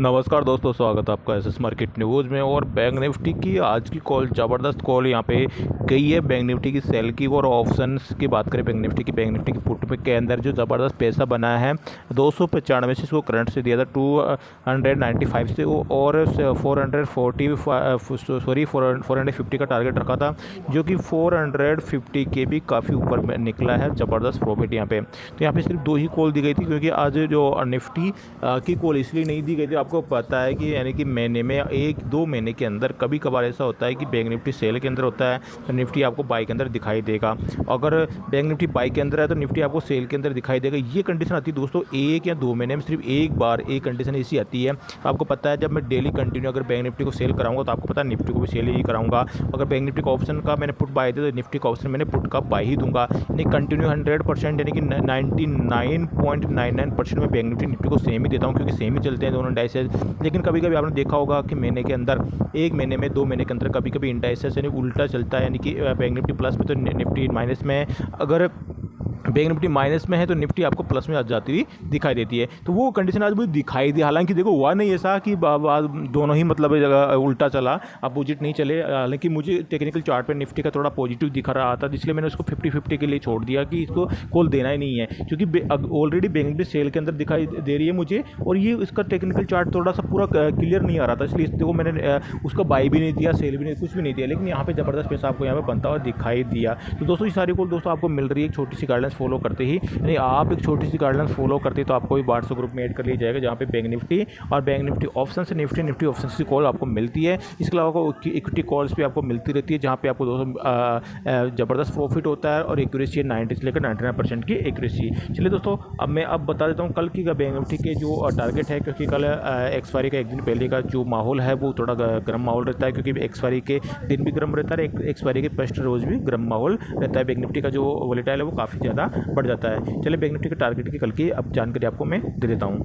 नमस्कार दोस्तों, स्वागत है आपका एसएस मार्केट न्यूज़ में। और बैंक निफ्टी की आज की कॉल ज़बरदस्त कॉल यहाँ पे गई है। बैंक निफ्टी की सेल की और ऑप्शंस की बात करें, बैंक निफ्टी की पुट में के अंदर जो ज़बरदस्त पैसा बना है 295 से इसको करंट से दिया था 295 से, और 450 का टारगेट रखा था, जो कि 450 के भी काफ़ी ऊपर में निकला है। ज़बरदस्त प्रॉफिट यहाँ पे। तो यहाँ पे सिर्फ 2 ही कॉल दी गई थी, क्योंकि आज जो निफ्टी की कॉल इसलिए नहीं दी गई थी, आपको पता है कि यानी कि महीने में 1-2 महीने के अंदर कभी कभार ऐसा होता है कि बैंक निफ्टी सेल के अंदर होता है तो निफ्टी आपको बाई के अंदर दिखाई देगा। अगर बैंक निफ्टी बाई के अंदर है तो निफ्टी आपको सेल के अंदर दिखाई देगा। ये कंडीशन आती है दोस्तों 1 या 2 महीने में सिर्फ एक बार एक कंडीशन ऐसी आती है। तो आपको पता है, जब मैं डेली कंटिन्यू अगर बैंक निफ्टी को सेल कराऊंगा तो आपको पता है निफ्टी को भी सेल ही कराऊंगा। अगर बैंक निफ्टी का ऑप्शन का मैंने पुट बाई दिया तो निफ्टी का ऑप्शन मैंने पुट का बाई ही दूंगा। यानी कंटिन्यू 100% यानी कि 99.99% में बैंक निफ्टी को सेम ही देता हूँ, क्योंकि सेम ही चलते हैं दोनों इंडाइसेस। लेकिन कभी कभी आपने देखा होगा कि महीने के अंदर, 1 महीने में 2 महीने के अंदर कभी कभी इंडाइसेस यानी उल्टा चलता है, यानी कि बैंक निफ्टी प्लस में तो निफ्टी माइनस में। अगर बैंक निफ्टी माइनस में है तो निफ्टी आपको प्लस में आ जाती हुई दिखाई देती है। तो वो कंडीशन आज मुझे दिखाई दी। हालांकि देखो, हुआ नहीं ऐसा कि दोनों ही मतलब उल्टा चला, अपोजिट नहीं चले। हालांकि मुझे टेक्निकल चार्ट पे निफ्टी का थोड़ा पॉजिटिव दिखा रहा था, इसलिए मैंने उसको 50-50 के लिए छोड़ दिया कि इसको कॉल देना ही नहीं है, क्योंकि ऑलरेडी बैंक निफ्टी सेल के अंदर दिखाई दे रही है मुझे, और ये इसका टेक्निकल चार्ट थोड़ा सा पूरा क्लियर नहीं आ रहा था, इसलिए देखो मैंने उसका बाई भी नहीं दिया, सेल भी नहीं, कुछ भी नहीं दिया। लेकिन यहाँ पे ज़बरदस्त पैसा आपको यहाँ पे बनता हुआ दिखाई दिया। तो दोस्तों, ये सारी कॉल दोस्तों आपको मिल रही है एक छोटी सी गाइडलाइंस फॉलो करते ही। यानी आप एक छोटी सी गाइडलाइंस फॉलो करते तो आपको भी व्हाट्सएप ग्रुप में ऐड कर लिया जाएगा, जहाँ पे बैंक निफ्टी और बैंक निफ्टी ऑप्शन से निफ्टी ऑप्शन की कॉल आपको मिलती है। इसके अलावा इक्विटी कॉल्स भी आपको मिलती रहती है, जहाँ पे आपको दोस्तों ज़बरदस्त प्रॉफिट होता है और एक्यूरेसी 90 से लेकर 99% की एक्यूरेसी। चलिए दोस्तों, अब मैं बता देता हूँ कल की बैंक निफ्टी के जो टारगेट है, क्योंकि कल एक्सपायरी का एक दिन पहले का जो माहौल है वो थोड़ा गर्म माहौल रहता है, क्योंकि एक्सपायरी के दिन भी गर्म रहता है, एक्सपायरी के फर्स्ट रोज़ भी गर्म माहौल रहता है। बैंक निफ्टी का जो वोलेटाइल है वो काफ़ी ज़्यादा बढ़ जाता है। चलिए बैंक निफ्टी के टारगेट की कल की अब जानकारी आपको मैं दे देता हूँ।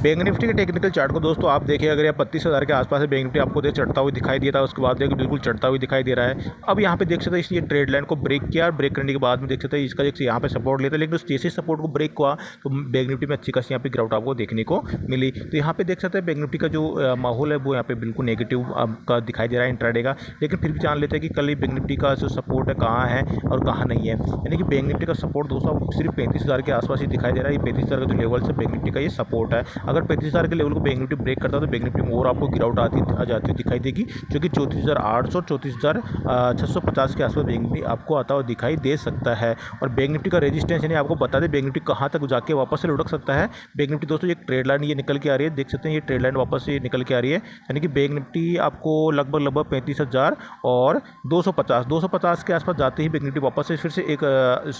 बैंक निफ्टी के टेक्निकल चार्ट को दोस्तों आप देखिए, अगर 32,000 के आसपास है बैंक निफ्टी, आपको चढ़ता हुआ दिखाई देता है, उसके बाद देखिए बिल्कुल चढ़ता हुआ दिखाई दे रहा है। अब यहाँ पे देख सकते हैं इसलिए ट्रेड लाइन को ब्रेक किया, और ब्रेक करने के बाद में देख सकते हैं इसका यहाँ पे सपोर्ट लेता है, लेकिन जैसे सपोर्ट को ब्रेक हुआ तो बैंक निफ्टी में अच्छी खासी यहाँ पे गिरावट आपको देखने को मिली। तो यहाँ पे देख सकते हैं बैंक निफ्टी का जो माहौल है वो यहाँ पे बिल्कुल नेगेटिव का दिखाई दे रहा है इंट्राडे का। लेकिन फिर भी जान लेते हैं कि कल बैंक निफ्टी का जो सपोर्ट है कहाँ है और कहाँ नहीं है। यानी कि बैंक निफ्टी का सपोर्ट दोस्तों आपको सिर्फ 35,000 के आसपास ही दिखाई दे रहा है। ये 35,000 का जो लेवल है बैंक निफ्टी का ये सपोर्ट है। अगर 35,000 के लेवल को बैंक निफ्टी ब्रेक करता है तो बैंक निफ्टी में और आपको गिरावट आ जाती दिखाई देगी, जो कि 34,800 34,650 के आसपास बैंक निफ्टी आपको आता हुआ दिखाई दे सकता है। और बैंक निफ्टी का रेजिस्टेंस यानी आपको बता दें बैंक निफ्टी कहाँ तक जाके वापस से लुढ़क सकता है। बैंक निफ्टी दोस्तों एक ट्रेड लाइन ये निकल के आ रही है, देख सकते हैं ये ट्रेड लाइन वापस से निकल के आ रही है। यानी कि बैंक निफ्टी आपको लगभग 35,000 और 250 के आसपास जाते ही बैंक निफ्टी वापस से फिर से एक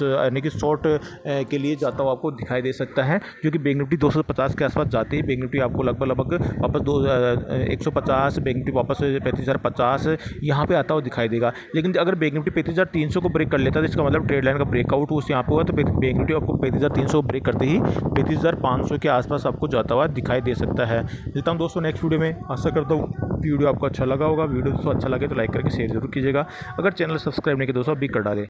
यानी कि शॉर्ट के लिए जाता हुआ आपको दिखाई दे सकता है, जो कि बैंक निफ्टी 250 के आसपास जाते ही बैंक निफ्टी आपको लगभग वापस 150 बैंक निफ्टी वापस 35,050 यहाँ पे आता हुआ दिखाई देगा। लेकिन अगर बैंक निफ्टी 35,300 को ब्रेक कर लेता है तो इसका मतलब ट्रेड लाइन का ब्रेकआउट उस यहाँ पे हुआ, तो बैंक निफ्टी आपको 35,300 को ब्रेक करते ही 35,500 के आसपास आपको जाता हुआ दिखाई दे सकता है। मिलता हूँ दोस्तों नेक्स्ट वीडियो में। आशा करता हूँ वीडियो आपको अच्छा लगा होगा। वीडियो दोस्तों अच्छा लगे तो लाइक करके शेयर जरूर कीजिएगा। अगर चैनल सब्सक्राइब नहीं किया दोस्तों अभी कर डालें।